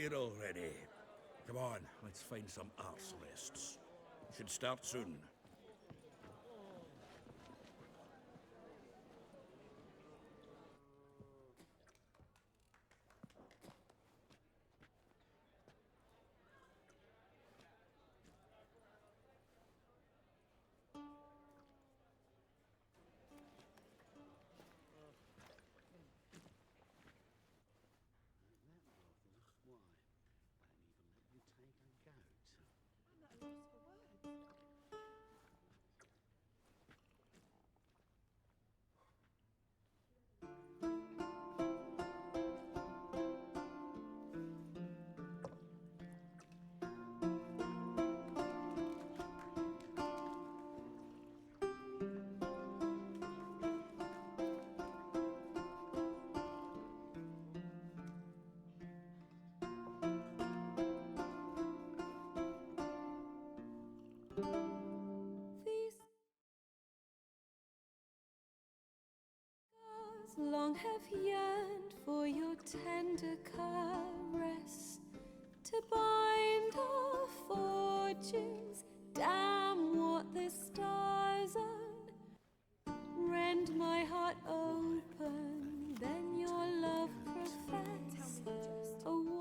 here already. Come on, let's find some arse rests. Should start soon. These scars long have yearned for your tender caress, to bind our fortunes. Damn what the stars own. Rend my heart open, then your love profess. A winding,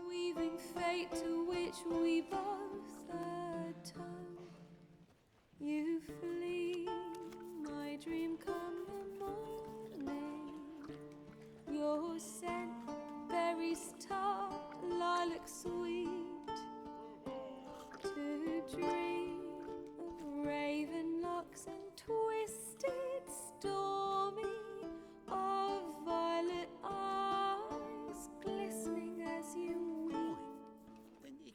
weaving fate to which we both atone. You flee, my dream come the morning. Your scent, berries tart, lilac sweet. To dream of raven locks and twisted, stormy, of violet eyes glistening as you weep.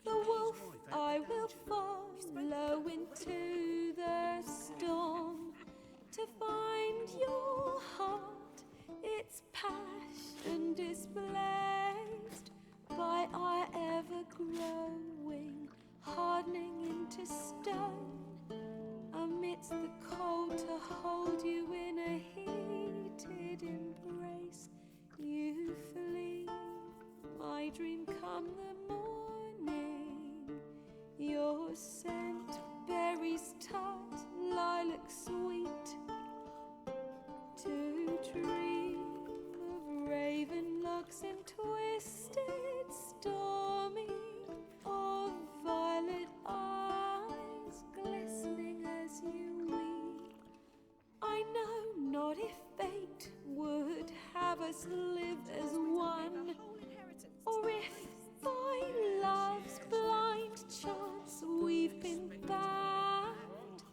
The wolf I will follow into the storm to find your heart, its passion displaced by our ever-growing, hardening into stone. Amidst the cold to hold you in a heated embrace, you flee, my dream come the morning. Your scent, berries tart, lilac sweet. To dream of raven locks and twisted, stormy, of violet eyes glistening as you weep. I know not if fate would have us live as one, or if by love's blind chance we've been bound.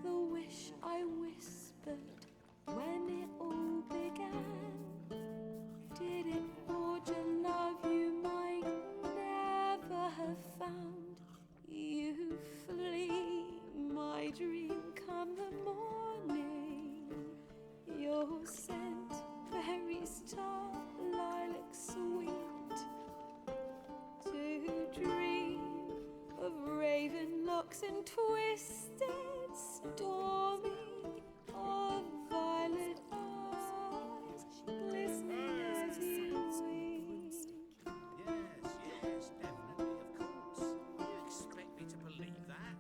The wish I whispered when it all began, did it forge a love you might never have found? You flee, my dream come the morning. Your scent, berries tart, lilac sweet. To dream of raven locks and twisted, stormy, of violet eyes glistening as you weep. Yes, definitely, of course. You expect me to believe that?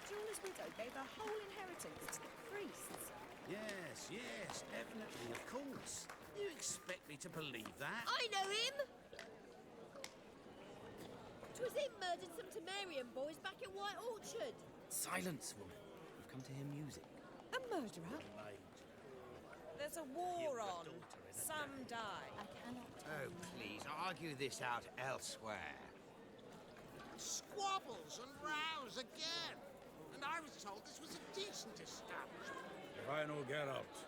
Julie's widow gave her whole inheritance to the priests. Yes, definitely, of course. You expect me to believe that? I know him! 'Twas him murdered some Temerian boys back in White Orchard. Silence, woman. We've come to hear music. A murderer? There's a war on. Some die. I cannot. Oh, please, argue this out elsewhere. Squabbles and rows again. And I was told this was a decent establishment. If I know Geralt,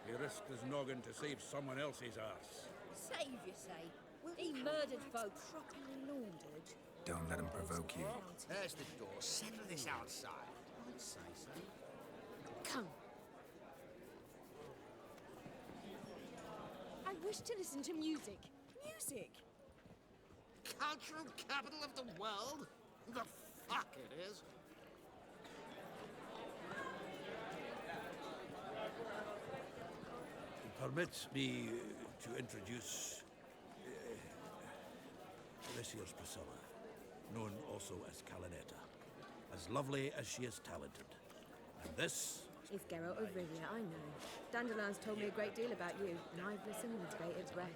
He risked his noggin to save someone else's arse. Save, you say? He murdered folk. Properly laundered. Don't let him provoke you. There's the door. Settle this outside. I'd say so. Come. I wish to listen to music. Music? Cultural capital of the world? The fuck it is. Permit me to introduce this here's Priscilla, known also as Calinetta. As lovely as she is talented. And this It's Geralt of Rivia, I know. Dandelion's told me a great deal about you, and I've listened with bated breath.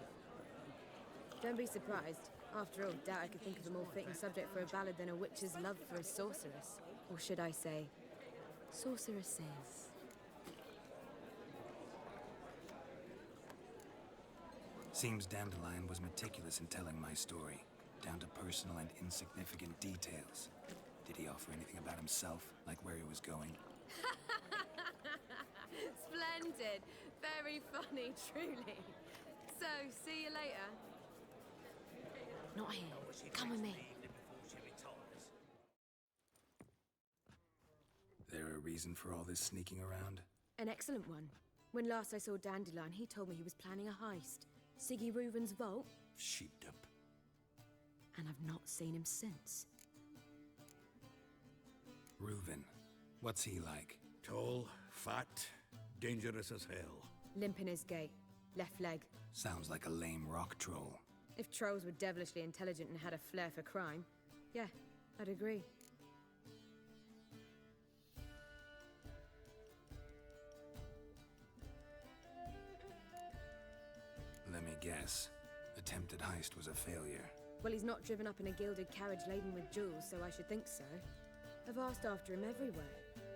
Don't be surprised. After all, doubt I could think of a more fitting subject for a ballad than a witch's love for a sorceress. Or should I say, sorceresses. Seems Dandelion was meticulous in telling my story, down to personal and insignificant details. Did he offer anything about himself, like where he was going? Splendid. Very funny, truly. So, see you later. Not here. Come with me. There a reason for all this sneaking around? An excellent one. When last I saw Dandelion, he told me he was planning a heist. Siggy Reuven's vault, sheepdip. and I've not seen him since. Reuven. What's he like? Tall, fat, dangerous as hell. Limp in his gait, left leg. Sounds like a lame rock troll. If trolls were devilishly intelligent and had a flair for crime, yeah, I'd agree. Let me guess. Attempted heist was a failure. Well, he's not driven up in a gilded carriage laden with jewels, so I should think so. I've asked after him everywhere,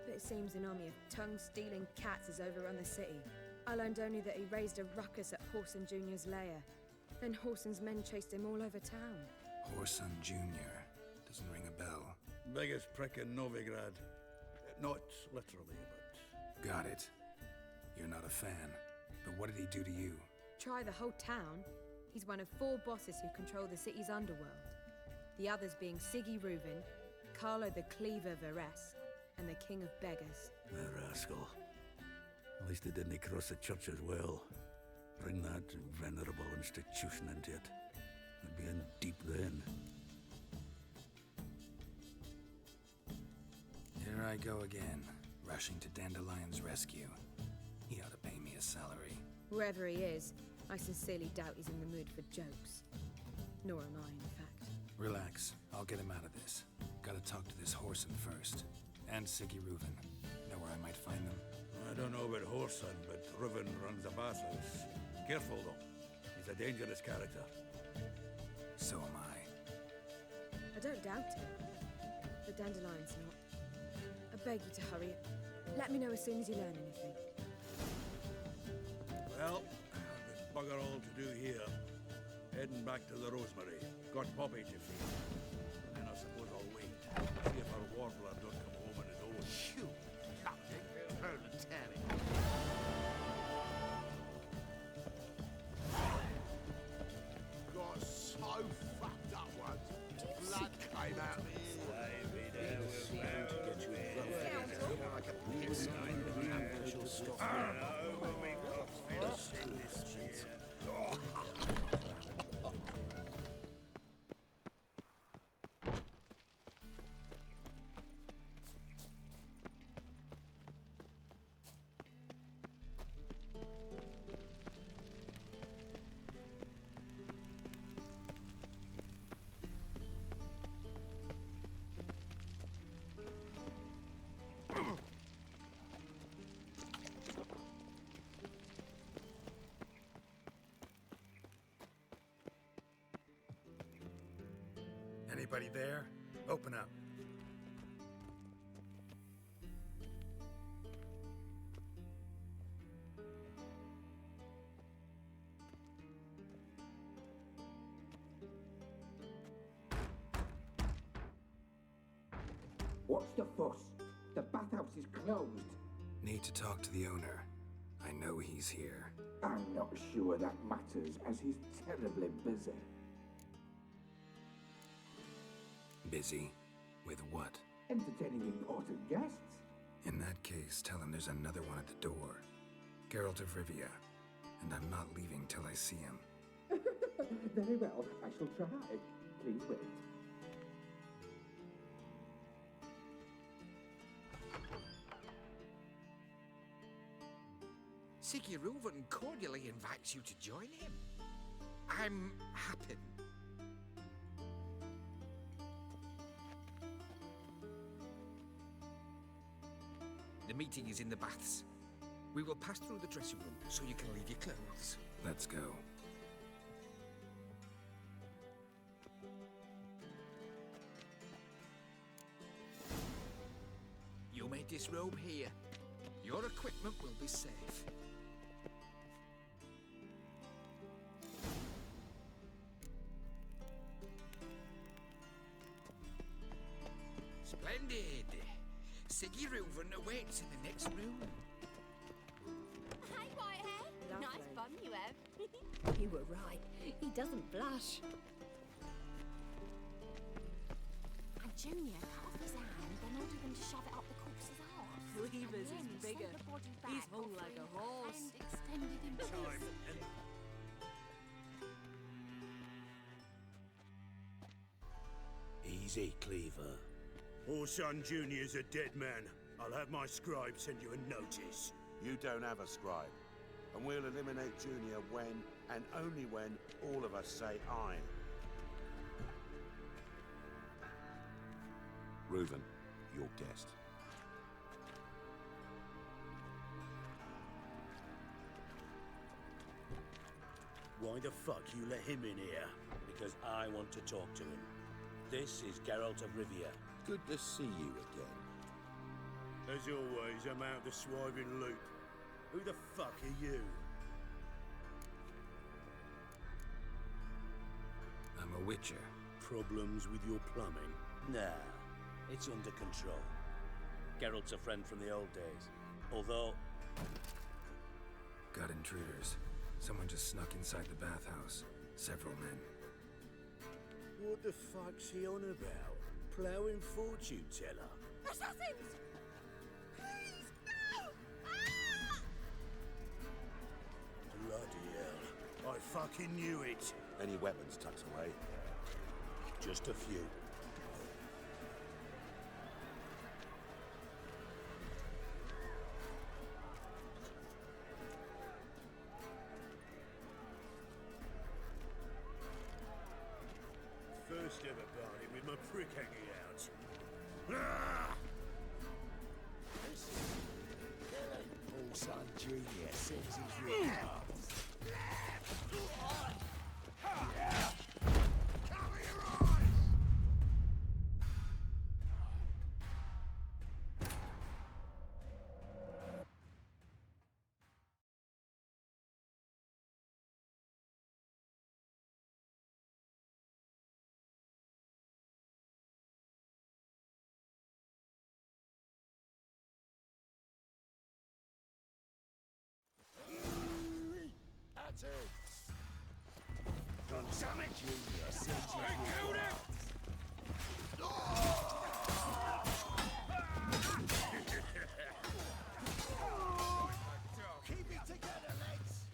but it seems an army of tongue-stealing cats has overrun the city. I learned only that he raised a ruckus at Whoreson Jr.'s lair. Then Whoreson's men chased him all over town. Whoreson Jr. Doesn't ring a bell. Biggest prick in Novigrad. Not literally, but... Got it. You're not a fan. But what did he do to you? Try the whole town. He's one of 4 bosses who control the city's underworld. The others being Siggy Reuven, Carlo the Cleaver Varese, and the King of Beggars. The rascal. At least he didn't cross the church as well. Bring that venerable institution into it. I'd be in deep then. Here I go again, rushing to Dandelion's rescue. He ought to pay me a salary. Wherever he is, I sincerely doubt he's in the mood for jokes. Nor am I, in fact. Relax. I'll get him out of this. Gotta talk to this Whoreson first. And Siggy Reuven. Know where I might find them? I don't know about Whoreson, but Reuven runs a bathhouse. Careful, though. He's a dangerous character. So am I. I don't doubt it. But Dandelion's not. I beg you to hurry it. Let me know as soon as you learn anything. Well, there's bugger all to do here. Heading back to the Rosemary. Got Poppy to feed. And then I suppose I'll wait. See if our warbler don't come home on his own. Phew, Captain Proletariat. Got so fucked up once. Blood came out of his like a piss. Anybody there? Open up. What's the fuss? The bathhouse is closed. Need to talk to the owner. I know he's here. I'm not sure that matters, as he's terribly busy. Busy? With what? Entertaining important guests. In that case, tell him there's another one at the door. Geralt of Rivia. And I'm not leaving till I see him. Very well, I shall try. Please wait. Siguruvin cordially invites you to join him. I'm happy. The meeting is in the baths. We will pass through the dressing room so you can leave your clothes. Let's go. You may disrobe here. Your equipment will be safe. Splendid! Siguruvin awaits in the next room. Hey, Whitehair. Lovely. Nice bum you have. You were right. He doesn't blush. And Junior cut off his hand, then ordered them to shove it up the corpse's arse. Cleaver's And is then bigger. sent the body He's back, hung like a offering horse. hand extended in peace. Easy, Cleaver. Orson Jr.'s a dead man. I'll have my scribe send you a notice. You don't have a scribe. And we'll eliminate Junior when, and only when, all of us say aye. Reuven, your guest. Why the fuck you let him in here? Because I want to talk to him. This is Geralt of Rivia. Good to see you again. As always, I'm out the swiving loop. Who the fuck are you? I'm a witcher. Problems with your plumbing? Nah, it's under control. Geralt's a friend from the old days. Although, Got intruders. Someone just snuck inside the bathhouse. Several men. what the fuck's he on about? Ploughing fortune teller? Assassins! Please, no! Ah! Bloody hell. I fucking knew it. Any weapons tucked away? Just a few. First ever party with my prick hanging out. Ah! Orson Jr. sends his regards. Cover your eyes! That's it. Damn it! Junior sends his regards. Keep it together, lads.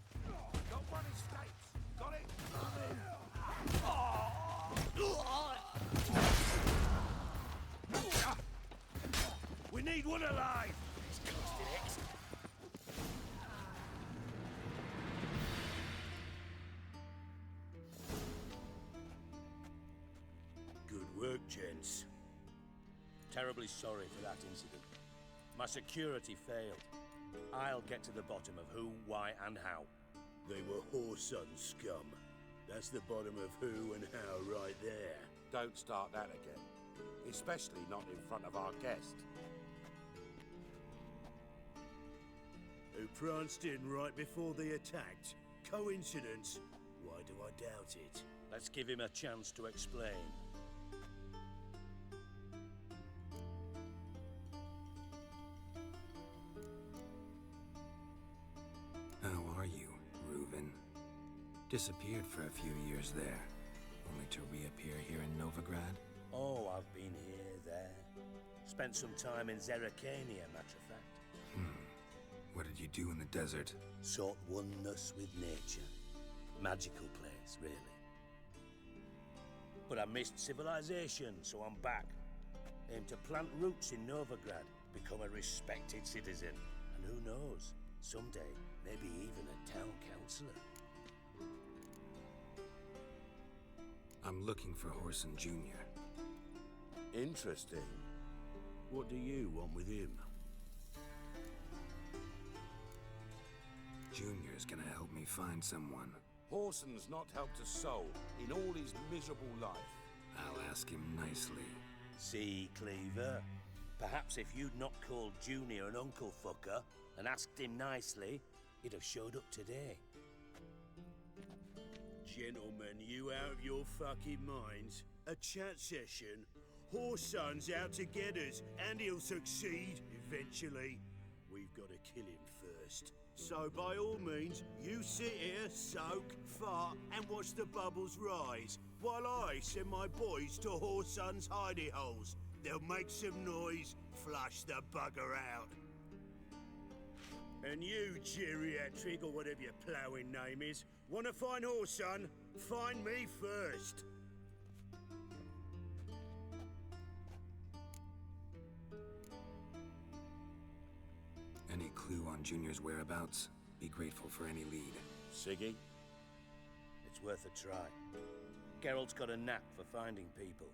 Got one escape. Got it? We need one alive! Good work, gents. Terribly sorry for that incident. My security failed. I'll get to the bottom of who, why, and how. They were whoreson scum. That's the bottom of who and how right there. Don't start that again. Especially not in front of our guest. Who pranced in right before they attacked. Coincidence? Why do I doubt it? Let's give him a chance to explain. Disappeared for a few years there, only to reappear here in Novigrad. Oh, I've been here, there. Spent some time in Zerrikania, matter of fact. What did you do in the desert? Sought oneness with nature. Magical place, really. But I missed civilization, so I'm back. Aim to plant roots in Novigrad, become a respected citizen. And who knows, someday, maybe even a town councillor. I'm looking for Horson Jr. Interesting. What do you want with him? Junior's gonna help me find someone. Horson's not helped a soul in all his miserable life. I'll ask him nicely. See, Cleaver? Perhaps if you'd not called Junior an uncle fucker and asked him nicely, he'd have showed up today. Gentlemen, you out of your fucking minds? A chat session? Horson's out to get us, and he'll succeed eventually. We've got to kill him first. So by all means, you sit here, soak, fart, and watch the bubbles rise, while I send my boys to Horson's hidey holes. They'll make some noise, flush the bugger out. And you, geriatric, or whatever your ploughing name is, want to find Horson? Find me first. Any clue on Junior's whereabouts? Be grateful for any lead. Siggy? It's worth a try. Geralt's got a knack for finding people,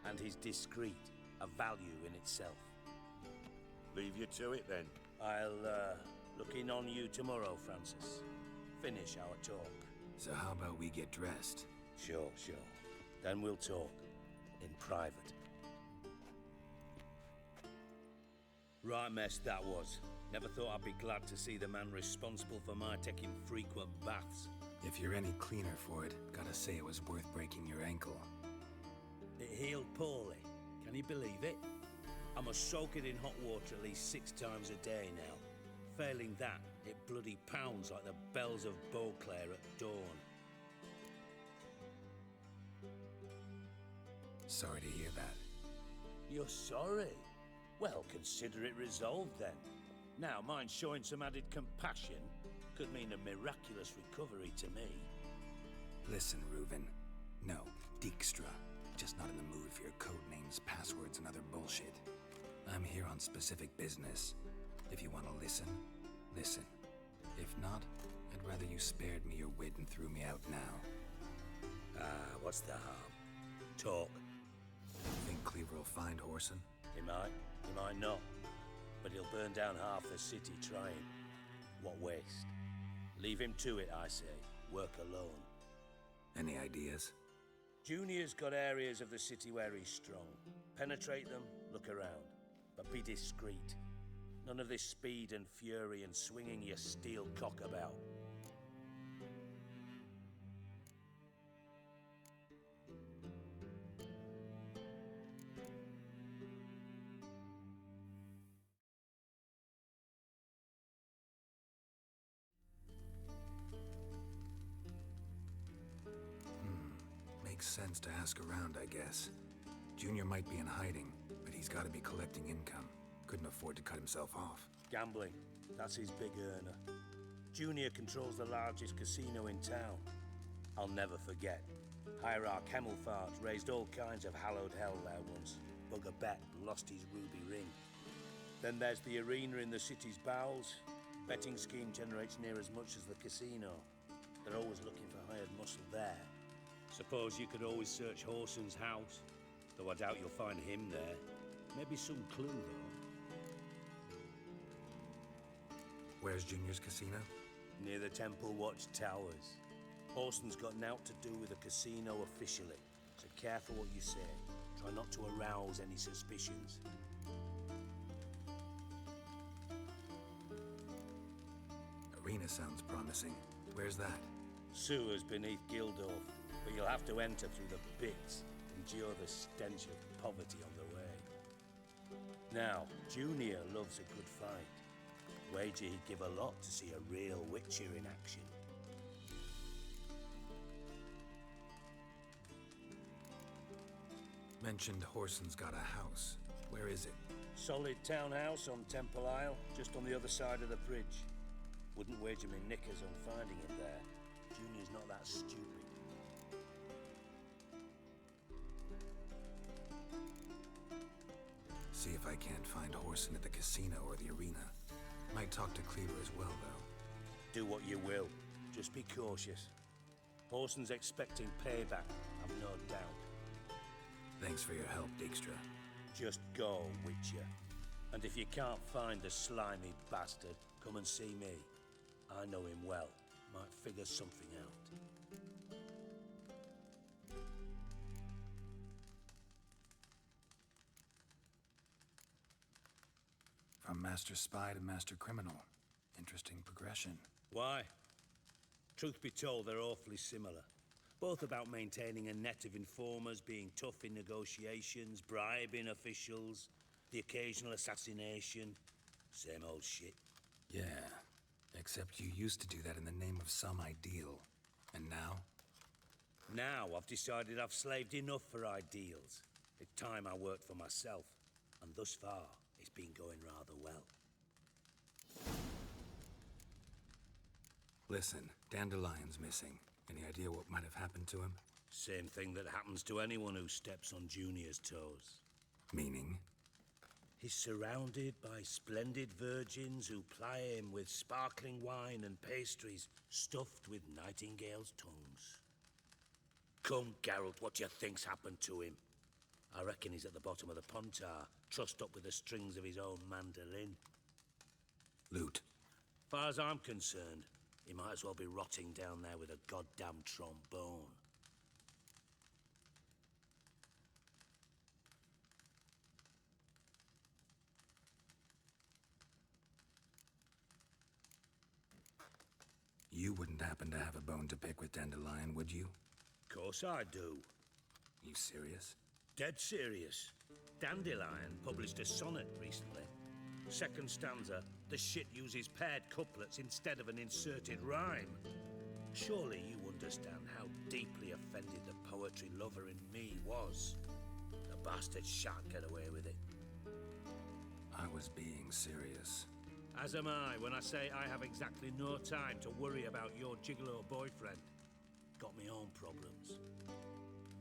and he's discreet, a value in itself. Leave you to it, then. I'll, look in on you tomorrow, Francis. Finish our talk. So how about we get dressed? Sure. Then we'll talk. In private. Right mess that was. Never thought I'd be glad to see the man responsible for my taking frequent baths. If you're any cleaner for it, gotta say it was worth breaking your ankle. It healed poorly. Can you believe it? I must soak it in hot water at least 6 times a day now. Failing that, it bloody pounds like the bells of Beauclair at dawn. Sorry to hear that. You're sorry? Well, consider it resolved then. Now, mind showing some added compassion could mean a miraculous recovery to me. Listen, Reuven. No, Dijkstra. Just not in the mood for your code names, passwords, and other bullshit. I'm here on specific business. If you want to listen, listen. If not, I'd rather you spared me your wit and threw me out now. What's the harm? Talk. Think Cleaver will find Horson? He might not. But he'll burn down half the city trying. What waste? Leave him to it, I say. Work alone. Any ideas? Junior's got areas of the city where he's strong. Penetrate them, look around. But be discreet. None of this speed and fury and swinging your steel cock about. Makes sense to ask around, I guess. Junior might be in hiding, but he's got to be collecting income. Couldn't afford to cut himself off. Gambling. That's his big earner. Junior controls the largest casino in town. I'll never forget. Hierarch Hemmelfart raised all kinds of hallowed hell there once. Bugger bet lost his ruby ring. Then there's the arena in the city's bowels. Betting scheme generates near as much as the casino. They're always looking for hired muscle there. Suppose you could always search Horson's house, though I doubt you'll find him there. Maybe some clue, though. Where's Junior's casino? Near the Temple Watch Towers. Horson's got naught to do with the casino officially, so careful what you say. Try not to arouse any suspicions. Arena sounds promising. Where's that? Sewers beneath Gildorf, but you'll have to enter through the pits, endure the stench of poverty on the way. Now, Junior loves a good fight. Wager he'd give a lot to see a real Witcher in action. Mentioned Horson's got a house. Where is it? Solid townhouse on Temple Isle, just on the other side of the bridge. Wouldn't wager me knickers on finding it there. Junior's not that stupid. See if I can't find Horson at the casino or the arena. Might talk to Cleaver as well, though. Do what you will. Just be cautious. Horson's expecting payback, I've no doubt. Thanks for your help, Dijkstra. Just go, Witcher. And if you can't find the slimy bastard, come and see me. I know him well. Might figure something out. From Master Spy to Master Criminal. Interesting progression. Why? Truth be told, they're awfully similar. Both about maintaining a net of informers, being tough in negotiations, bribing officials, the occasional assassination. Same old shit. Yeah, except you used to do that in the name of some ideal. And now? Now I've decided I've slaved enough for ideals. It's time I worked for myself. And thus far, it's been going rather well. Listen, Dandelion's missing. Any idea what might have happened to him? Same thing that happens to anyone who steps on Junior's toes. Meaning? He's surrounded by splendid virgins who ply him with sparkling wine and pastries stuffed with nightingales' tongues. Come, Geralt, what do you think's happened to him? I reckon he's at the bottom of the Pontar, trussed up with the strings of his own mandolin. Loot. Far as I'm concerned, he might as well be rotting down there with a goddamn trombone. You wouldn't happen to have a bone to pick with Dandelion, would you? Course I do. You serious? Dead serious. Dandelion published a sonnet recently. Second stanza, the shit uses paired couplets instead of an inserted rhyme. Surely you understand how deeply offended the poetry lover in me was. The bastard shan't get away with it. I was being serious. As am I when I say I have exactly no time to worry about your gigolo boyfriend. Got me own problems.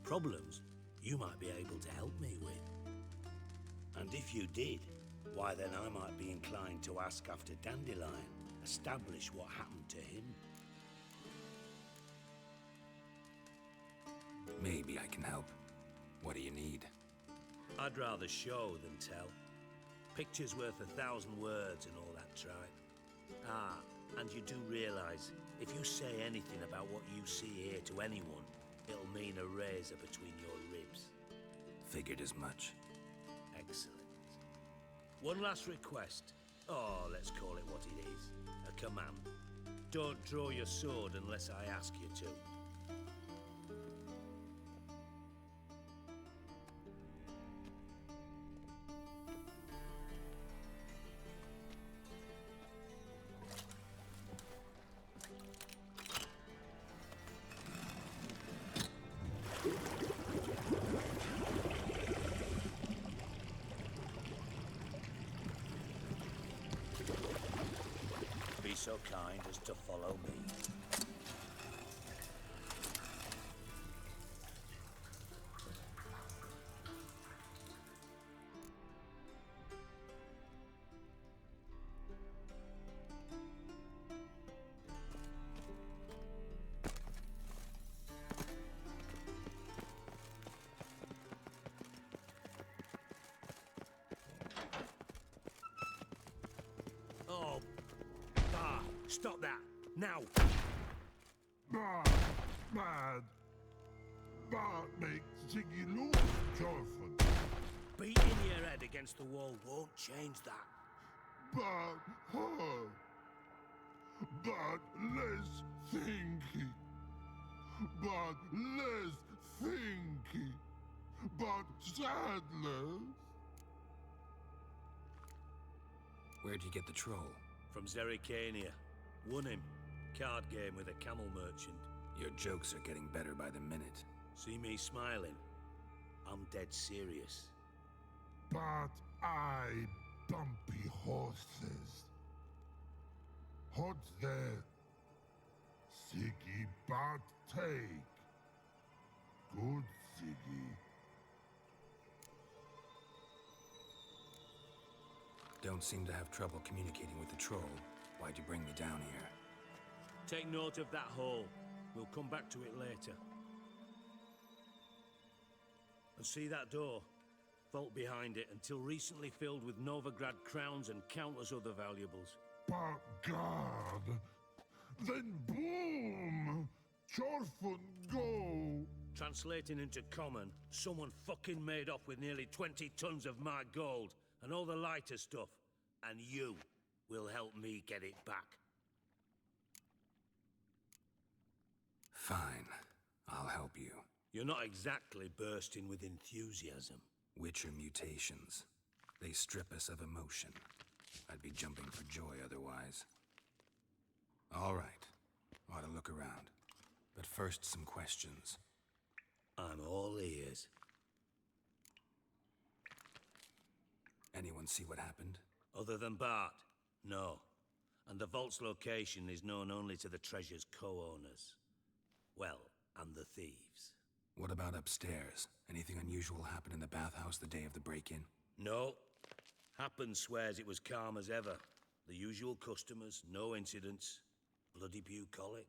Problems you might be able to help me with. And if you did, why then I might be inclined to ask after Dandelion, establish what happened to him. Maybe I can help. What do you need? I'd rather show than tell. Picture's worth 1,000 words and all that tripe. Ah, and you do realize, if you say anything about what you see here to anyone, it'll mean a razor between your ribs. Figured as much. Excellent. One last request. Oh, let's call it what it is. A command. Don't draw your sword unless I ask you to. Be so kind as to follow me. Oh, bah! Stop that! Now! Bad, bad. Bad makes Ziggy lose joyful. Beating your head against the wall won't change that. Bad her. Bad less thinky. Bad less thinky. Bad sadless. Where'd you get the troll? From Zerrikania. Won him. Card game with a camel merchant. Your jokes are getting better by the minute. See me smiling? I'm dead serious. But I bumpy horses. Hot there. Siggy but take. Good Siggy. Don't seem to have trouble communicating with the troll. Why'd you bring me down here? Take note of that hole. We'll come back to it later. And see that door? Vault behind it, until recently filled with Novigrad crowns and countless other valuables. But God, then boom! Chorfun go! Translating into common, someone fucking made off with nearly 20 tons of my gold, and all the lighter stuff. And you will help me get it back. Fine. I'll help you. You're not exactly bursting with enthusiasm. Witcher mutations. They strip us of emotion. I'd be jumping for joy otherwise. All right. Ought to look around. But first, some questions. I'm all ears. Anyone see what happened? Other than Bart? No. And the vault's location is known only to the treasure's co-owners. Well, and the thieves. What about upstairs? Anything unusual happen in the bathhouse the day of the break-in? No. Happen swears it was calm as ever. The usual customers, no incidents. Bloody bucolic.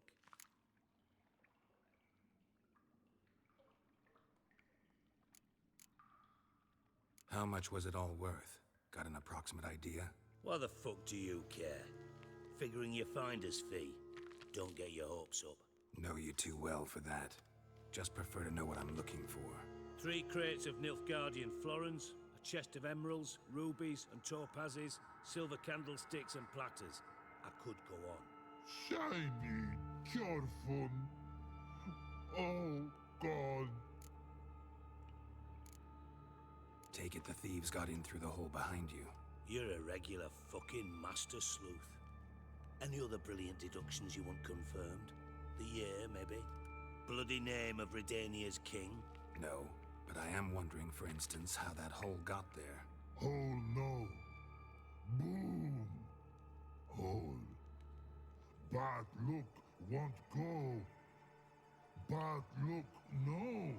How much was it all worth? Got an approximate idea? Why the fuck do you care? Figuring your finder's fee. Don't get your hopes up. Know you too well for that. Just prefer to know what I'm looking for. 3 crates of Nilfgaardian florins, a chest of emeralds, rubies and topazes, silver candlesticks and platters. I could go on. Shiny Chorfun. Oh, God. Take it the thieves got in through the hole behind you. You're a regular fucking master sleuth. Any other brilliant deductions you want confirmed? The year, maybe? Bloody name of Redania's king? No, but I am wondering, for instance, how that hole got there. Hole no. Boom. Hole. But look, won't go. But look, no.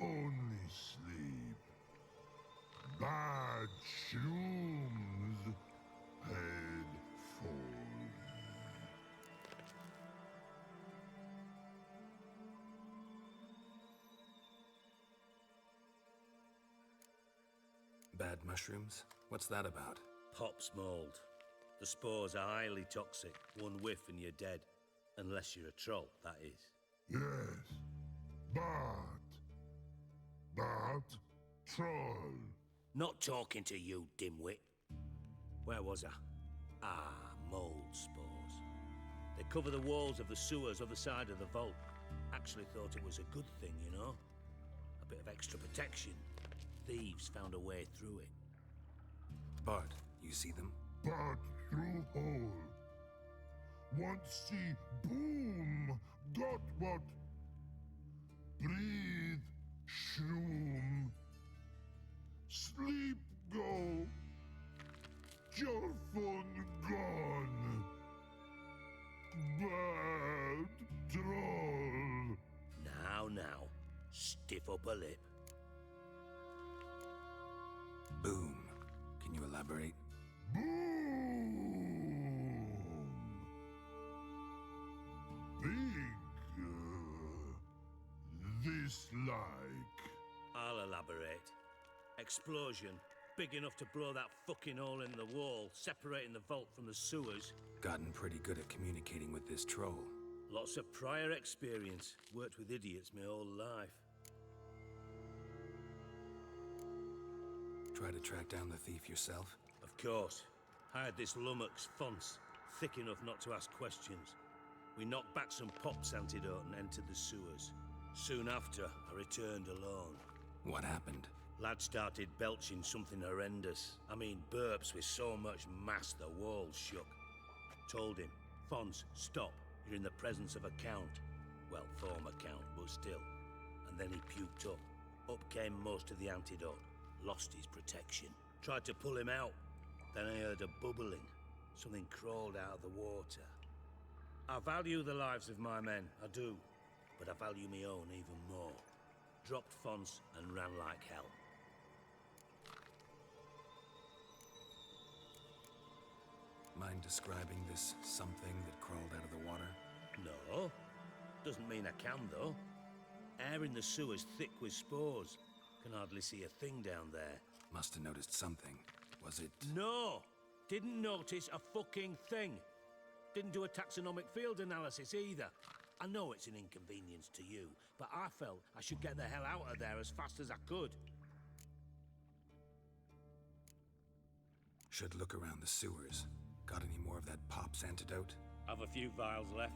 Only sleep. Bad shrooms. Head falls. Bad mushrooms? What's that about? Pop's mold. The spores are highly toxic. One whiff and you're dead. Unless you're a troll, that is. Yes. But troll. Not talking to you, dimwit. Where was I? Ah, mold spores. They cover the walls of the sewers other side of the vault. Actually thought it was a good thing, you know? A bit of extra protection. Thieves found a way through it. Bart, you see them? But through hole. Want see boom. Got what? Breathe. Shroom. Sleep go. Your phone gone. Bad troll. Now. Stiff up a lip. Boom. Can you elaborate? Boom. Big. This like. I'll elaborate. Explosion. Big enough to blow that fucking hole in the wall, separating the vault from the sewers. Gotten pretty good at communicating with this troll. Lots of prior experience. Worked with idiots my whole life. Try to track down the thief yourself? Of course. Hired this lummox, Fonce, thick enough not to ask questions. We knocked back some Pop's antidote and entered the sewers. Soon after, I returned alone. What happened? Lad started belching something horrendous. I mean, burps with so much mass the walls shook. Told him, Fonce, stop. You're in the presence of a count. Well, former count, but still. And then he puked up. Up came most of the antidote. Lost his protection. Tried to pull him out. Then I heard a bubbling. Something crawled out of the water. I value the lives of my men, I do. But I value my own even more. Dropped fonts and ran like hell. Mind describing this something that crawled out of the water? No. Doesn't mean I can, though. Air in the sewer's thick with spores. Can hardly see a thing down there. Must have noticed something. Was it... No! Didn't notice a fucking thing. Didn't do a taxonomic field analysis either. I know it's an inconvenience to you, but I felt I should get the hell out of there as fast as I could. Should look around the sewers. Got any more of that Pop's antidote? I've a few vials left.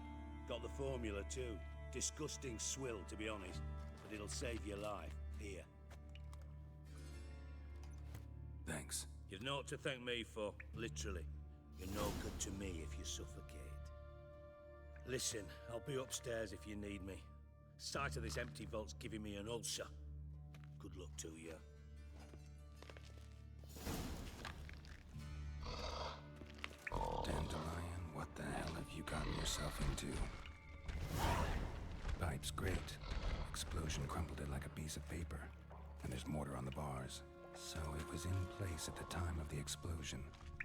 Got the formula too. Disgusting swill, to be honest, but it'll save your life. Here. Thanks. You've naught to thank me for, literally. You're no good to me if you suffocate. Listen, I'll be upstairs if you need me. Sight of this empty vault's giving me an ulcer. Good luck to you. Dandelion, what the hell have you gotten yourself into? Pipe's great. Explosion crumpled it like a piece of paper. And there's mortar on the bars. So it was in place at the time of the explosion.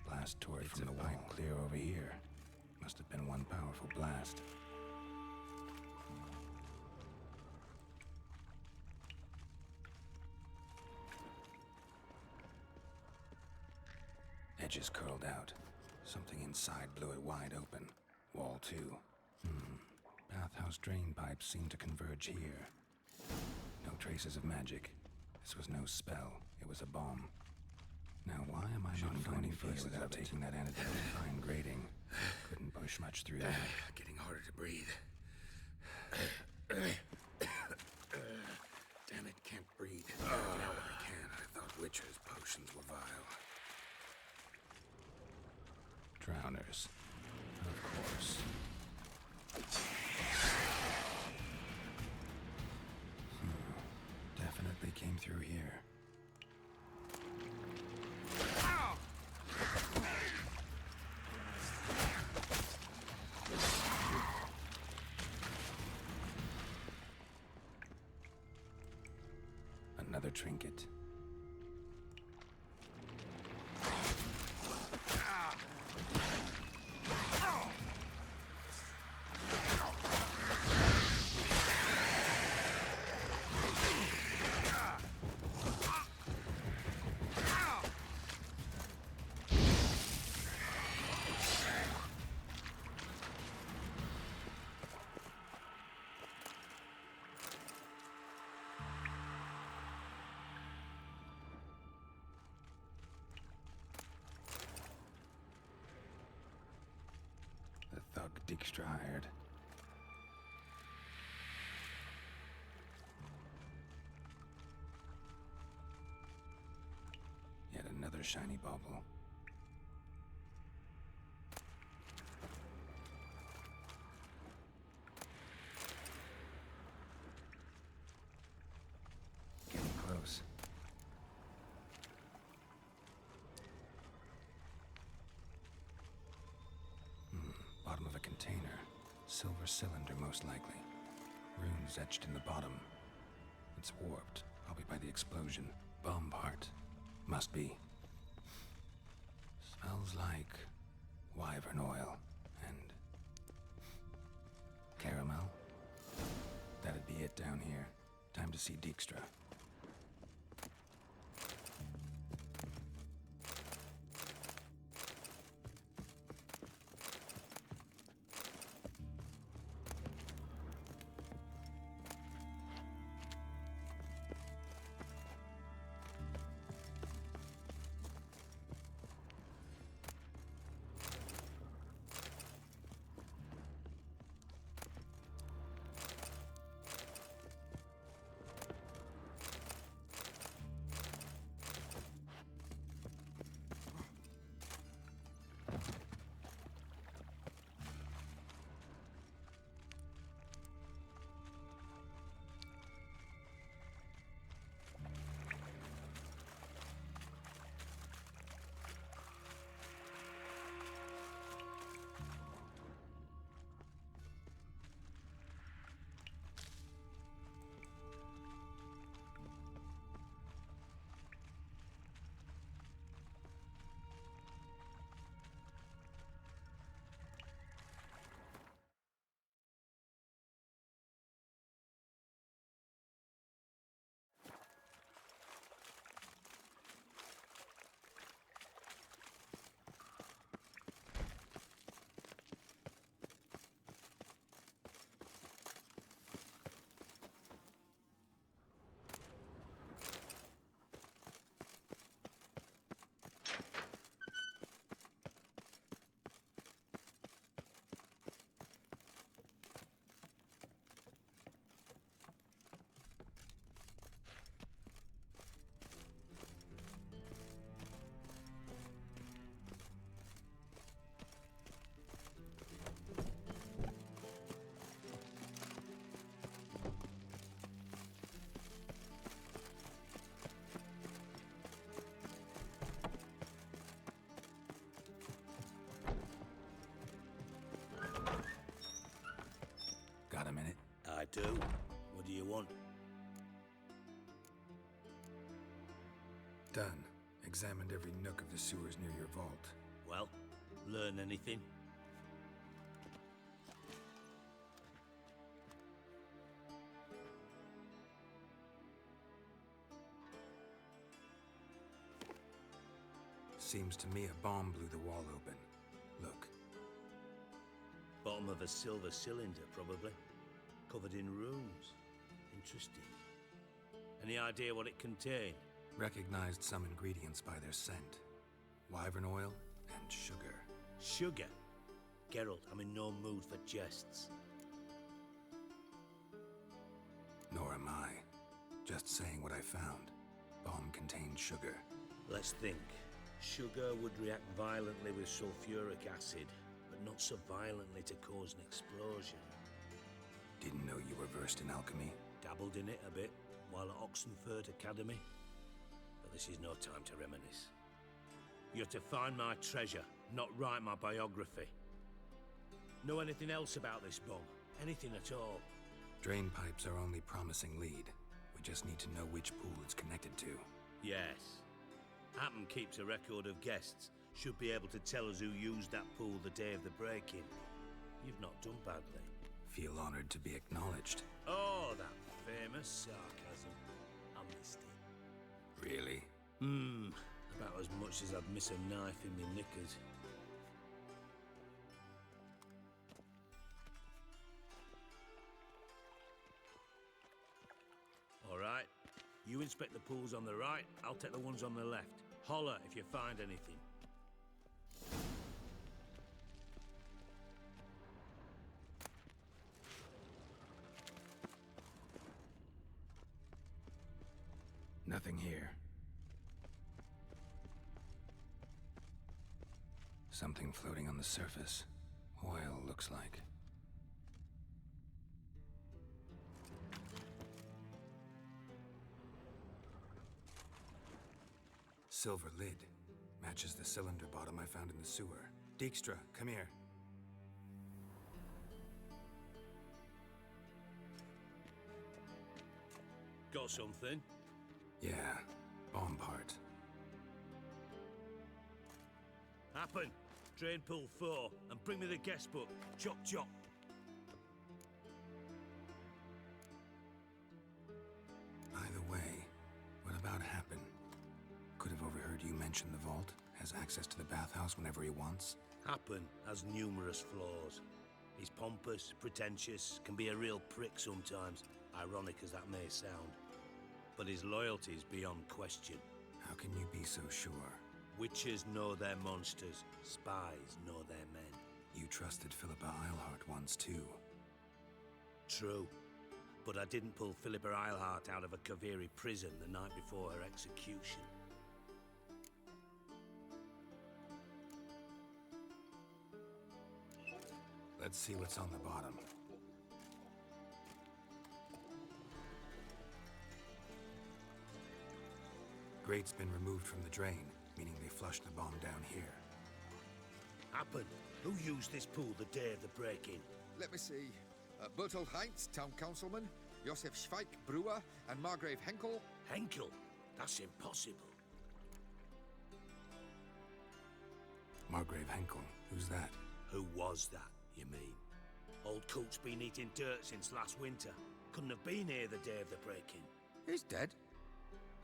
Blast tore it from the pipe clear over here. Must have been one powerful blast. Edges curled out. Something inside blew it wide open. Wall too. Bathhouse drain pipes seem to converge here. No traces of magic. This was no spell. It was a bomb. Now why am I not going any further without taking that antidote to fine grading? Couldn't push much through that. Getting harder to breathe. Damn it, can't breathe. Now I can. I thought Witcher's potions were vile. Drowners. Of course. Definitely came through here. Another trinket. The thug Dijkstra hired. Yet another shiny bauble. Getting close. Bottom of a container. Silver cylinder, most likely. Runes etched in the bottom. It's warped, probably by the explosion. Bomb part. Must be. Smells like wyvern oil and caramel. That'd be it down here. Time to see Dijkstra. Done. Examined every nook of the sewers near your vault. Well, learn anything? Seems to me a bomb blew the wall open. Look. Bottom of a silver cylinder, probably. Covered in runes. Interesting. Any idea what it contained? Recognized some ingredients by their scent. Wyvern oil and sugar. Sugar? Geralt, I'm in no mood for jests. Nor am I. Just saying what I found. Bomb contained sugar. Let's think. Sugar would react violently with sulfuric acid, but not so violently to cause an explosion. Didn't know you were versed in alchemy. Dabbled in it a bit while at Oxenford Academy. But this is no time to reminisce. You're to find my treasure, not write my biography. Know anything else about this bomb? Anything at all? Drain pipes are only promising lead. We just need to know which pool it's connected to. Yes. Happen keeps a record of guests. Should be able to tell us who used that pool the day of the break-in. You've not done badly. Feel honored to be acknowledged. Oh, that famous sarcasm. I missed it. Really? About as much as I'd miss a knife in my knickers. All right. You inspect the pools on the right, I'll take the ones on the left. Holler if you find anything. Nothing here. Something floating on the surface. Oil, looks like. Silver lid. Matches the cylinder bottom I found in the sewer. Dijkstra, come here. Got something? Yeah, bomb part. Happen. Drain pool 4, and bring me the guest book. Chop chop. Either way, what about Happen? Could have overheard you mention the vault. Has access to the bathhouse whenever he wants. Happen has numerous flaws. He's pompous, pretentious, can be a real prick sometimes, ironic as that may sound. But his loyalty is beyond question. How can you be so sure? Witches know their monsters, spies know their men. You trusted Philippa Eilhart once too. True. But I didn't pull Philippa Eilhart out of a Kaviri prison the night before her execution. Let's see what's on the bottom. Grate's been removed from the drain, meaning they flushed the bomb down here. Happen. Who used this pool the day of the break-in? Let me see. Bertolt Heinz, town councilman, Josef Schweik, brewer, and Margrave Henkel. Henkel? That's impossible. Margrave Henkel? Who's that? Who was that, you mean? Old coot's been eating dirt since last winter. Couldn't have been here the day of the break-in. He's dead?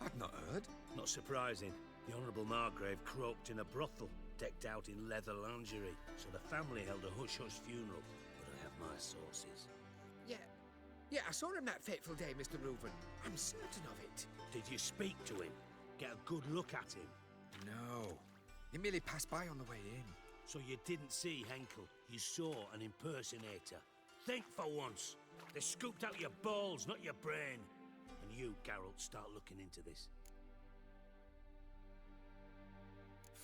I'd not heard. Not surprising. The Honourable Margrave croaked in a brothel, decked out in leather lingerie, so the family held a hush-hush funeral. But I have my sources. Yeah, I saw him that fateful day, Mr. Reuven. I'm certain of it. Did you speak to him? Get a good look at him? No. He merely passed by on the way in. So you didn't see Henkel. You saw an impersonator. Think for once. They scooped out your balls, not your brain. And you, Geralt, start looking into this.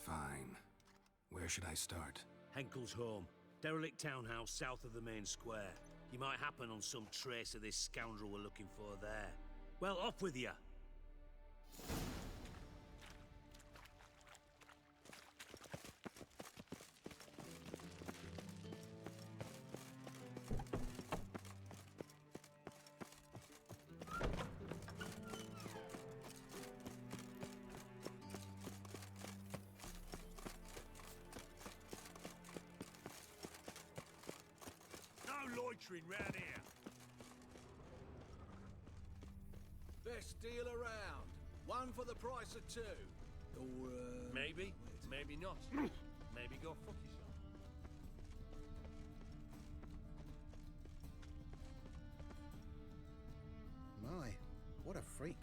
Fine. Where should I start? Henkel's home. Derelict townhouse south of the main square. You might happen on some trace of this scoundrel we're looking for there. Well, off with you. butchering round here. Best deal around. One for the price of two. Or, Maybe, maybe not. Maybe go fuck yourself. My, what a freak.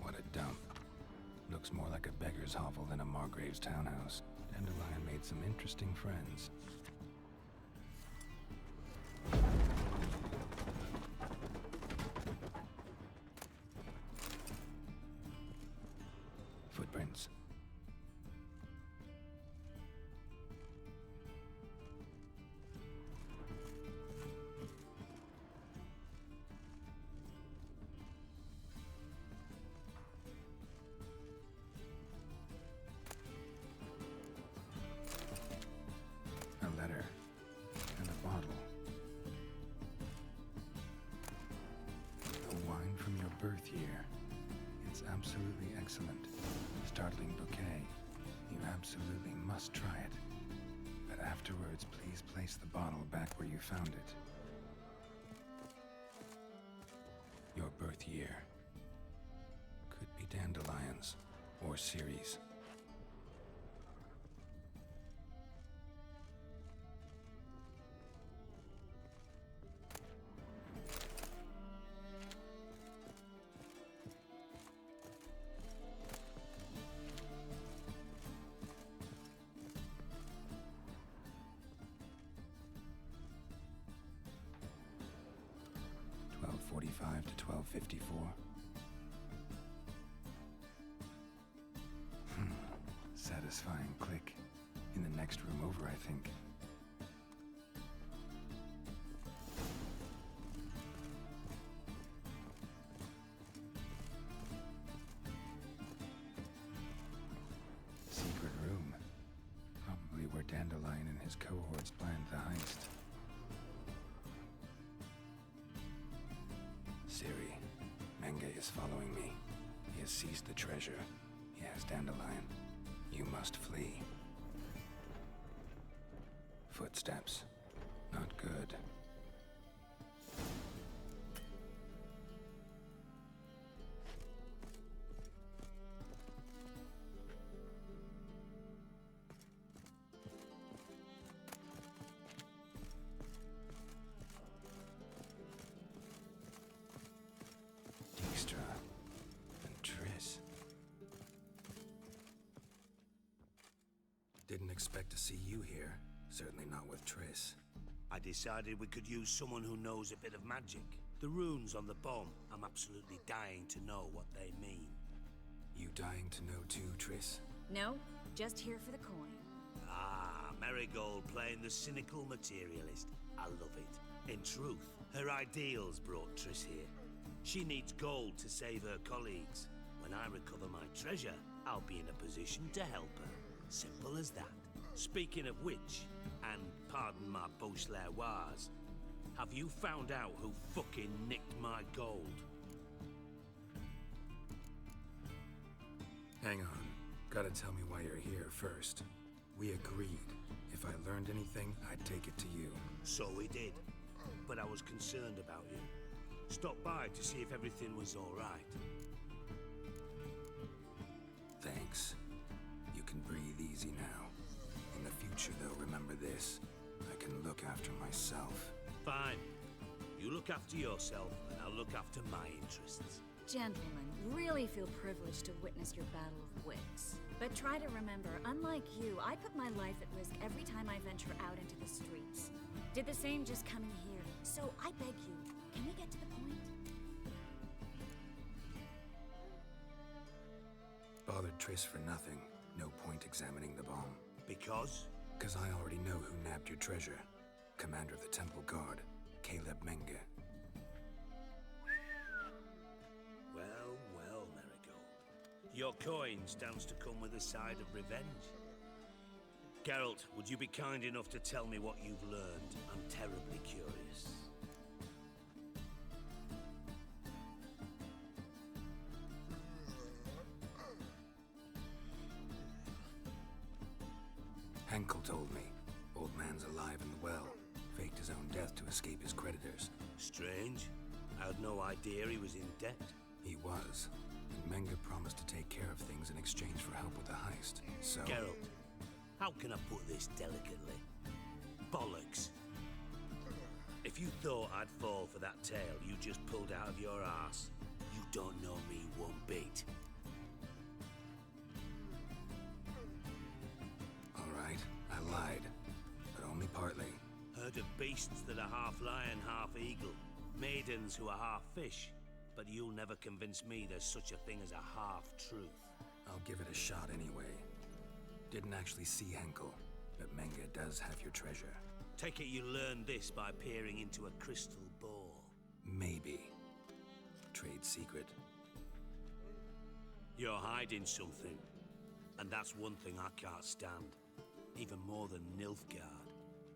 What a dump. Looks more like a beggar's hovel than a Margrave's townhouse. Dandelion made some interesting friends. Footprints. A letter. And a bottle. A wine from your birth year. It's absolutely excellent. Startling bouquet. You absolutely must try it. But afterwards, please place the bottle back where you found it. Your birth year. Could be dandelions or Ceres. .45 to 12:54. Satisfying click. In the next room over, I think. Secret room. Probably where Dandelion and his cohorts planned the heist. Siri, Menge is following me. He has seized the treasure. He has Dandelion. You must flee. Footsteps. Not good. Dijkstra and Triss. Didn't expect to see you here. Certainly not with Triss. I decided we could use someone who knows a bit of magic. The runes on the bomb, I'm absolutely dying to know what they mean. You dying to know too, Triss? No, just here for the coin. Ah, Marigold playing the cynical materialist. I love it. In truth, her ideals brought Triss here. She needs gold to save her colleagues. When I recover my treasure, I'll be in a position to help her. Simple as that. Speaking of which, and pardon my Beauclervoise, have you found out who fucking nicked my gold? Hang on. Gotta tell me why you're here first. We agreed. If I learned anything, I'd take it to you. So we did. But I was concerned about you. Stopped by to see if everything was all right. Thanks. You can breathe easy now. In the future, though, remember this. I can look after myself. Fine. You look after yourself, and I'll look after my interests. Gentlemen, really feel privileged to witness your battle of wits. But try to remember, unlike you, I put my life at risk every time I venture out into the streets. Did the same just coming here. So I beg you, can we get to the point? Bothered Triss for nothing. No point examining the bomb. Because? Because I already know who nabbed your treasure. Commander of the Temple Guard, Caleb Menge. Well, well, Marigold. Your coin stands to come with a side of revenge. Geralt, would you be kind enough to tell me what you've learned? I'm terribly curious. Henkel told me. Old man Dandelions alive and well. Faked his own death to escape his creditors. Strange. I had no idea he was in debt. He was. And Menga promised to take care of things in exchange for help with the heist. So... Geralt, how can I put this delicately? Bollocks. If you thought I'd fall for that tale you just pulled out of your arse, you don't know me one bit. All right, I lied. But only partly. Heard of beasts that are half lion, half eagle. Maidens who are half fish. But you'll never convince me there's such a thing as a half-truth. I'll give it a shot anyway. Didn't actually see Henkel, but Menga does have your treasure. Take it you learned this by peering into a crystal ball. Maybe. Trade secret. You're hiding something. And that's one thing I can't stand. Even more than Nilfgaard.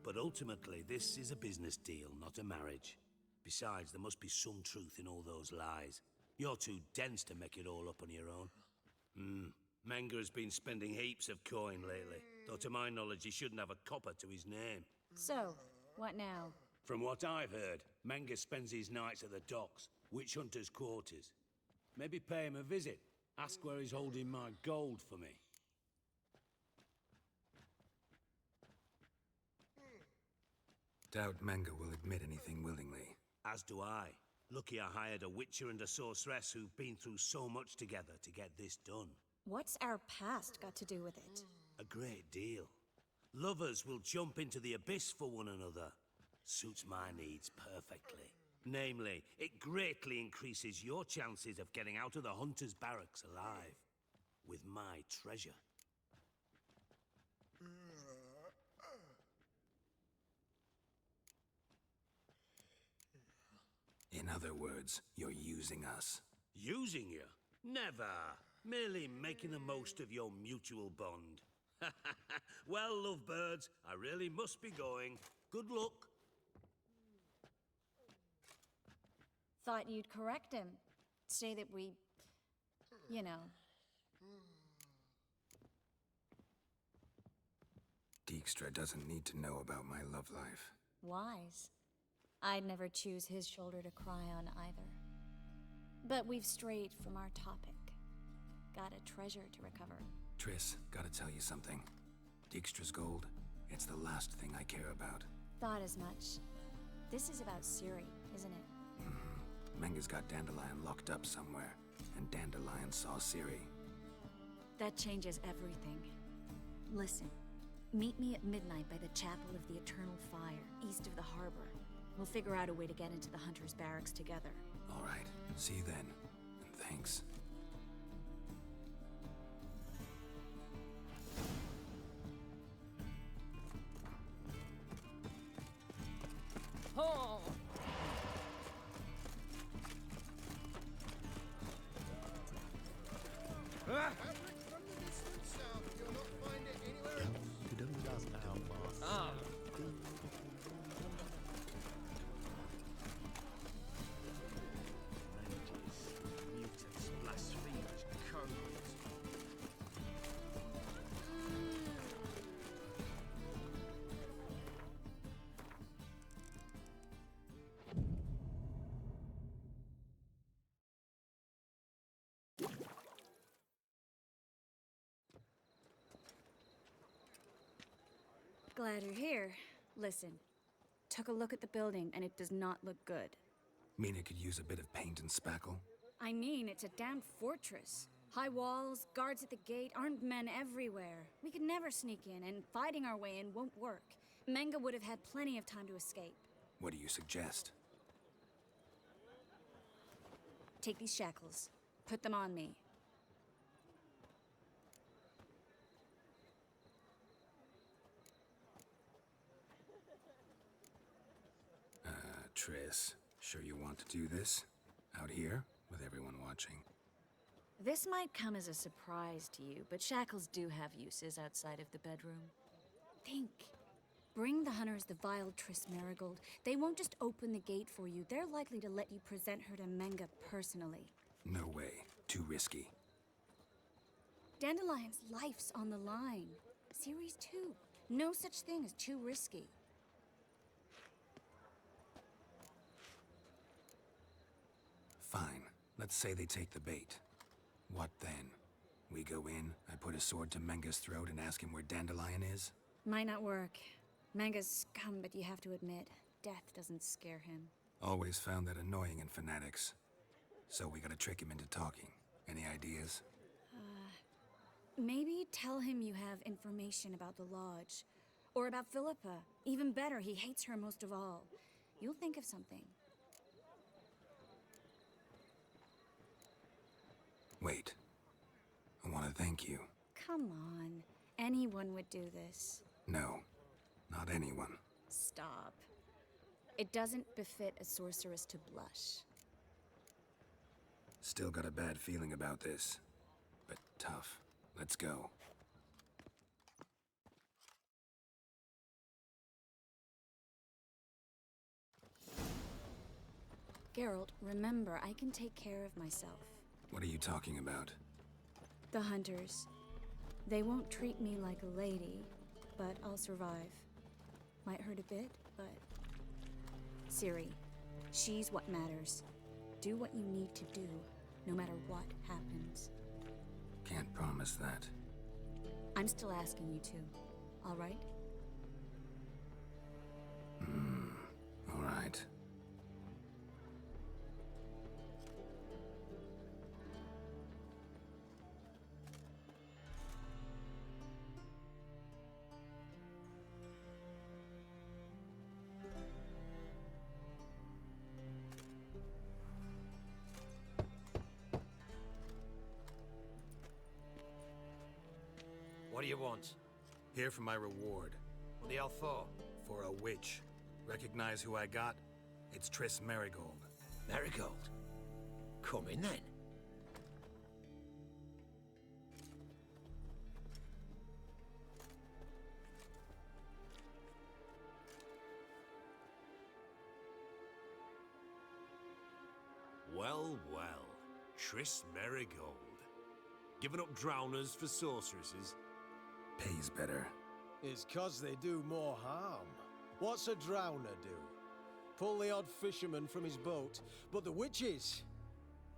But ultimately, this is a business deal, not a marriage. Besides, there must be some truth in all those lies. You're too dense to make it all up on your own. Menga has been spending heaps of coin lately. Though to my knowledge, he shouldn't have a copper to his name. So, what now? From what I've heard, Menga spends his nights at the docks, witch hunters' quarters. Maybe pay him a visit. Ask where he's holding my gold for me. Doubt Menga will admit anything willingly. As do I. Lucky I hired a witcher and a sorceress who've been through so much together to get this done. What's our past got to do with it? A great deal. Lovers will jump into the abyss for one another. Suits my needs perfectly. Namely, it greatly increases your chances of getting out of the hunter's barracks alive. With my treasure. In other words, you're using us. Using you? Never. Merely making the most of your mutual bond. Well, lovebirds, I really must be going. Good luck. Thought you'd correct him. Say that we... you know. Dijkstra doesn't need to know about my love life. Wise. I'd never choose his shoulder to cry on either. But we've strayed from our topic. Got a treasure to recover. Triss, gotta tell you something. Dijkstra's gold, it's the last thing I care about. Thought as much. This is about Ciri, isn't it? Menga's got Dandelion locked up somewhere, and Dandelion saw Ciri. That changes everything. Listen, meet me at midnight by the Chapel of the Eternal Fire, east of the harbor. We'll figure out a way to get into the Hunter's Barracks together. All right, see you then, and thanks. Oh! Glad you're here. Listen, took a look at the building and it does not look good. Mean it could use a bit of paint and spackle? I mean, it's a damn fortress. High walls, guards at the gate, armed men everywhere. We could never sneak in, and fighting our way in won't work. Menga would have had plenty of time to escape. What do you suggest? Take these shackles. Put them on me. Triss, sure you want to do this? Out here, with everyone watching? This might come as a surprise to you, but shackles do have uses outside of the bedroom. Think. Bring the hunters the vile Triss Marigold. They won't just open the gate for you. They're likely to let you present her to Menga personally. No way. Too risky. Dandelion's life's on the line. Ciri's too. No such thing as too risky. Fine. Let's say they take the bait. What then? We go in, I put a sword to Menga's throat and ask him where Dandelion is? Might not work. Manga's scum, but you have to admit, death doesn't scare him. Always found that annoying in fanatics. So we gotta trick him into talking. Any ideas? Maybe tell him you have information about the Lodge. Or about Philippa. Even better, he hates her most of all. You'll think of something. Wait. I want to thank you. Come on. Anyone would do this. No. Not anyone. Stop. It doesn't befit a sorceress to blush. Still got a bad feeling about this. But tough. Let's go. Geralt, remember, I can take care of myself. What are you talking about? The hunters. They won't treat me like a lady, but I'll survive. Might hurt a bit, but... Ciri, she's what matters. Do what you need to do, no matter what happens. Can't promise that. I'm still asking you to, all right? All right. What do you want? Here for my reward. What the hell for? For a witch. Recognize who I got? It's Triss Merigold. Marigold? Come in then. Well, well. Triss Merigold. Giving up drowners for sorceresses? Pays better. It's 'cause they do more harm. What's a drowner do? Pull the odd fisherman from his boat. But the witches,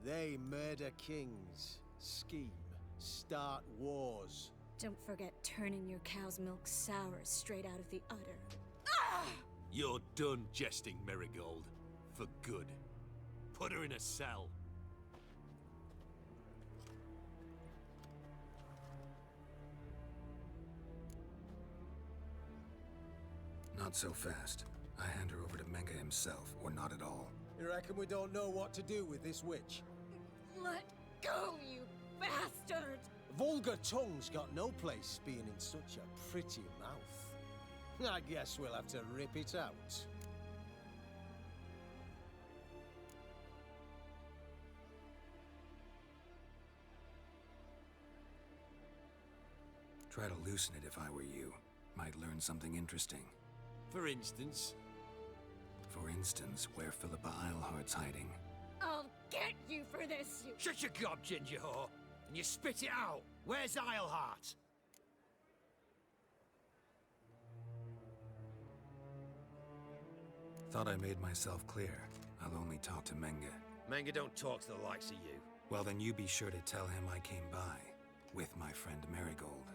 they murder kings, scheme, start wars. Don't forget turning your cow's milk sour straight out of the udder. You're done jesting, Merigold. For good. Put her in a cell. Not so fast. I hand her over to Menga himself, or not at all. You reckon we don't know what to do with this witch? Let go, you bastard! Vulgar tongue's got no place being in such a pretty mouth. I guess we'll have to rip it out. Try to loosen it if I were you. Might learn something interesting. For instance? For instance, where Philippa Eilhart's hiding. I'll get you for this, you... Shut your gob, ginger whore, and you spit it out. Where's Eilhart? Thought I made myself clear. I'll only talk to Menga. Menga don't talk to the likes of you. Well, then you be sure to tell him I came by. With my friend Merigold.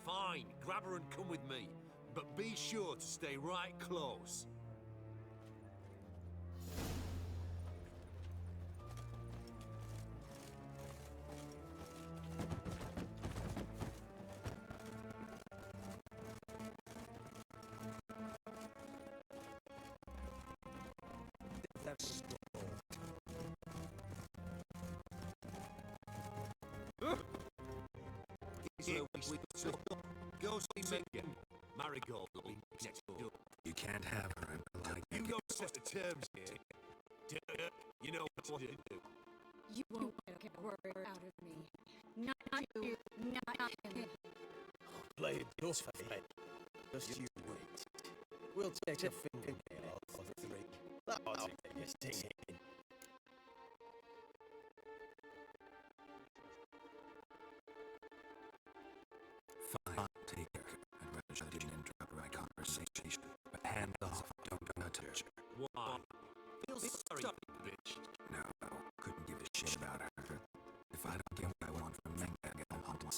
Fine, grab her and come with me. But be sure to stay right close. Go see Megan. Marigold will be next door. You can't have her until I You go set the terms here. You know what to do. You won't get a word out of me. Not you, not him. Play it just for me. Just you wait. We'll take a fingernail or three. That'll get you singing. Fine, take her. I'd rather shut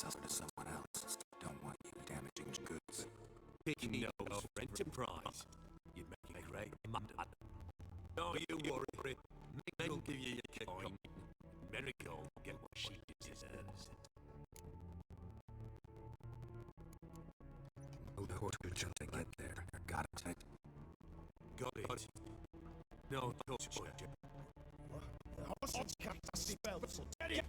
sell to someone else. Don't want you damaging goods. Picking nose for enterprise. You'd make a great man. Don't you worry. Meg will give you your coin. Miracle will get what she deserves. No torture till they get there. Got it? Got it. No torture. The horses can't see bells. Get it!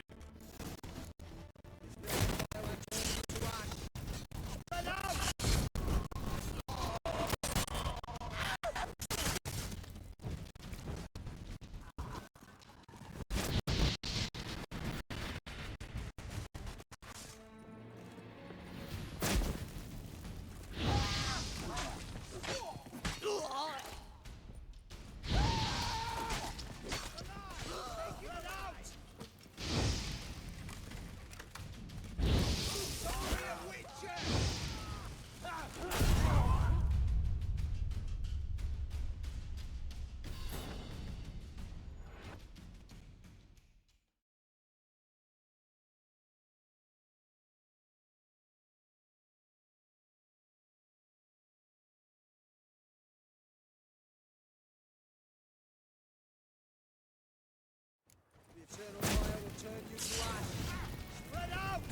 The eternal fire will turn you to ash. Spread out!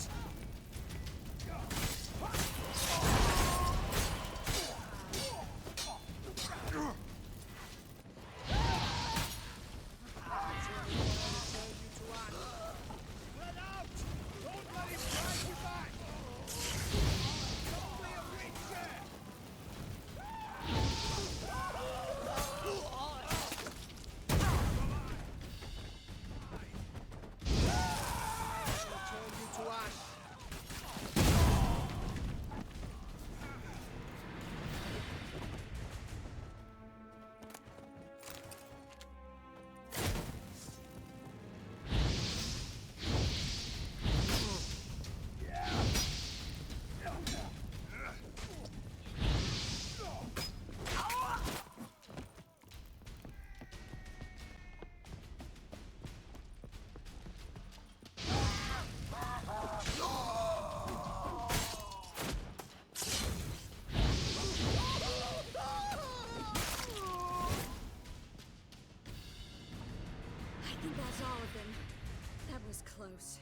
Close.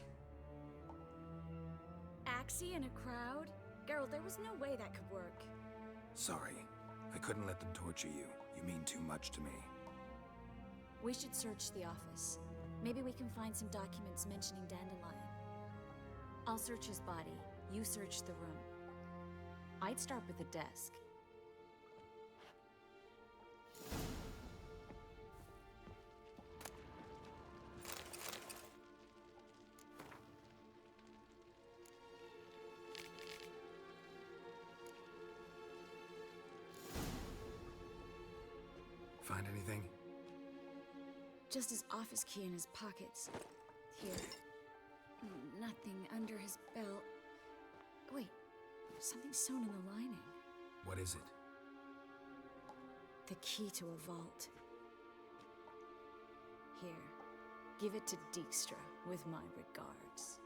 Axie in a crowd? Geralt, there was no way that could work. Sorry. I couldn't let them torture you. You mean too much to me. We should search the office. Maybe we can find some documents mentioning Dandelion. I'll search his body. You search the room. I'd start with the desk. Find anything? Just his office key in his pockets. Here. Nothing under his belt. Wait, something sewn in the lining. What is it? The key to a vault. Here, give it to Dijkstra with my regards.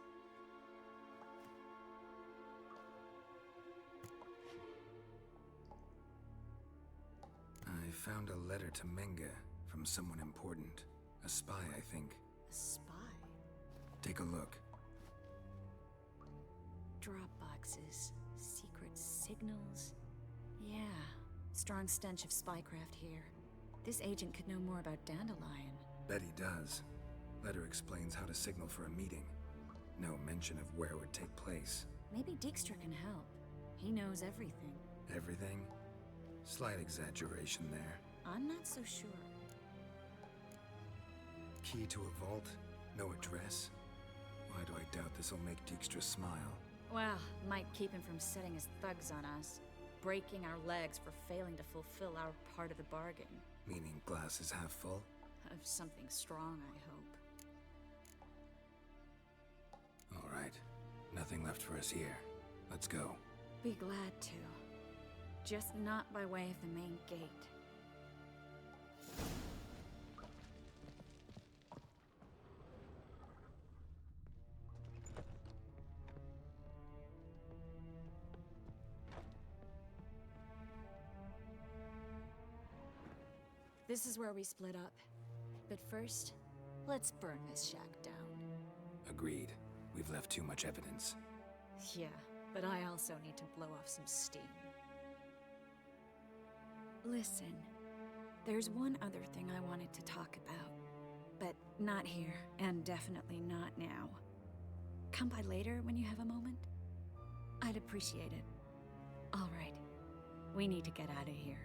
I found a letter to Menga from someone important. A spy, I think. A spy? Take a look. Drop boxes, secret signals. Yeah, strong stench of spycraft here. This agent could know more about Dandelion. Bet he does. Letter explains how to signal for a meeting. No mention of where it would take place. Maybe Dijkstra can help. He knows everything. Everything? Slight exaggeration there. I'm not so sure. Key to a vault? No address? Why do I doubt this'll make Dijkstra smile? Well, might keep him from setting his thugs on us. Breaking our legs for failing to fulfill our part of the bargain. Meaning glass is half full? Of something strong, I hope. All right. Nothing left for us here. Let's go. Be glad to. Just not by way of the main gate. This is where we split up. But first, let's burn this shack down. Agreed. We've left too much evidence. Yeah, but I also need to blow off some steam. Listen, there's one other thing I wanted to talk about. But not here, and definitely not now. Come by later when you have a moment? I'd appreciate it. All right. We need to get out of here.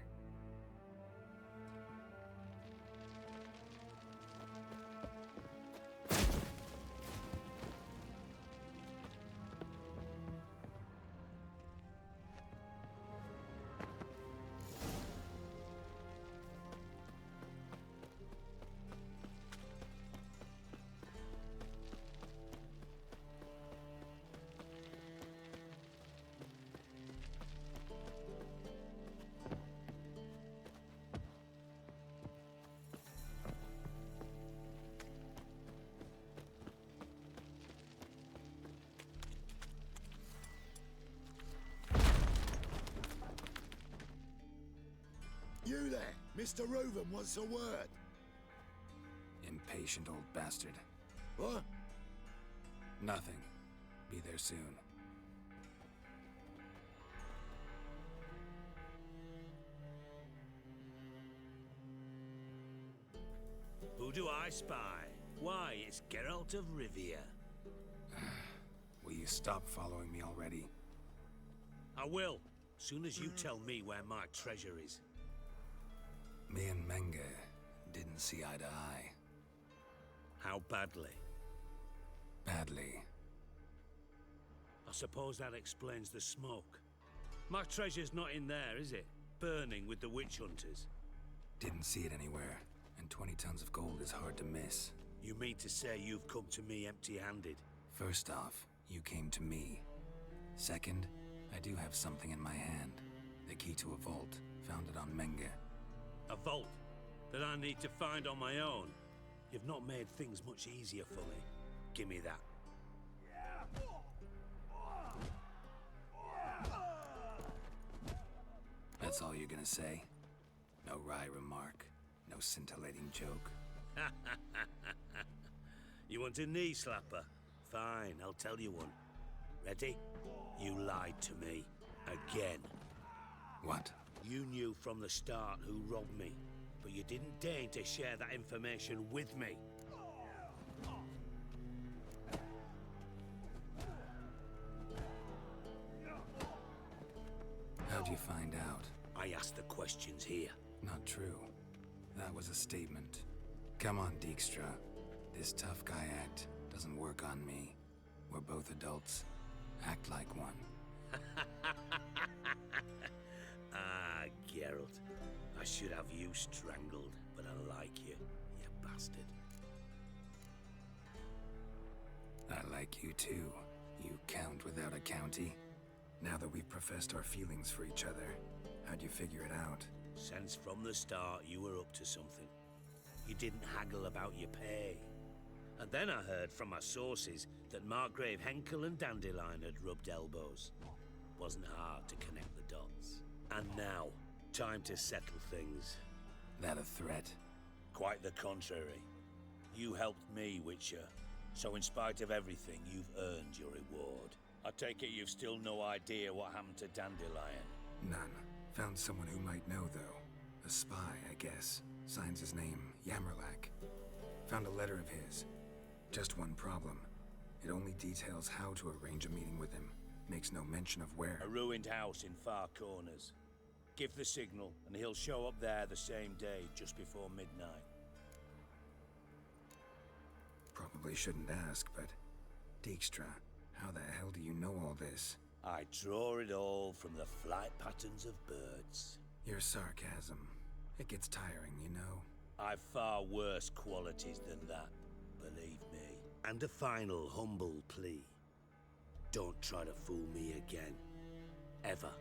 You there, Mr. Reuven wants a word. Impatient old bastard. What? Nothing. Be there soon. Who do I spy? Why, it's Geralt of Rivia. Will you stop following me already? I will, soon as you tell me where my treasure is. Me and Menge didn't see eye to eye. How badly? Badly. I suppose that explains the smoke. My treasure's not in there, is it? Burning with the witch hunters. Didn't see it anywhere, and 20 tons of gold is hard to miss. You mean to say you've come to me empty-handed? First off, you came to me. Second, I do have something in my hand. The key to a vault, found it on Menge. A vault that I need to find on my own. You've not made things much easier for me. Give me that. That's all you're gonna say? No wry remark, no scintillating joke. You want a knee slapper? Fine, I'll tell you one. Ready? You lied to me. Again. What? You knew from the start who robbed me, but you didn't deign to share that information with me. How'd you find out? I asked the questions here. Not true. That was a statement. Come on, Dijkstra. This tough guy act doesn't work on me. We're both adults. Act like one. Ah, Geralt. I should have you strangled, but I like you, you bastard. I like you too, you count without a county. Now that we've professed our feelings for each other, how'd you figure it out? Since from the start you were up to something. You didn't haggle about your pay. And then I heard from my sources that Margrave Henkel and Dandelion had rubbed elbows. Wasn't hard to connect the dots. And now, time to settle things. That a threat? Quite the contrary. You helped me, Witcher. So in spite of everything, you've earned your reward. I take it you've still no idea what happened to Dandelion? None. Found someone who might know, though. A spy, I guess. Signs his name, Yammerlak. Found a letter of his. Just one problem. It only details how to arrange a meeting with him. Makes no mention of where. A ruined house in Far Corners. Give the signal, and he'll show up there the same day, just before midnight. Probably shouldn't ask, but... Dijkstra, how the hell do you know all this? I draw it all from the flight patterns of birds. Your sarcasm. It gets tiring, you know. I've far worse qualities than that, believe me. And a final humble plea. Don't try to fool me again. Ever.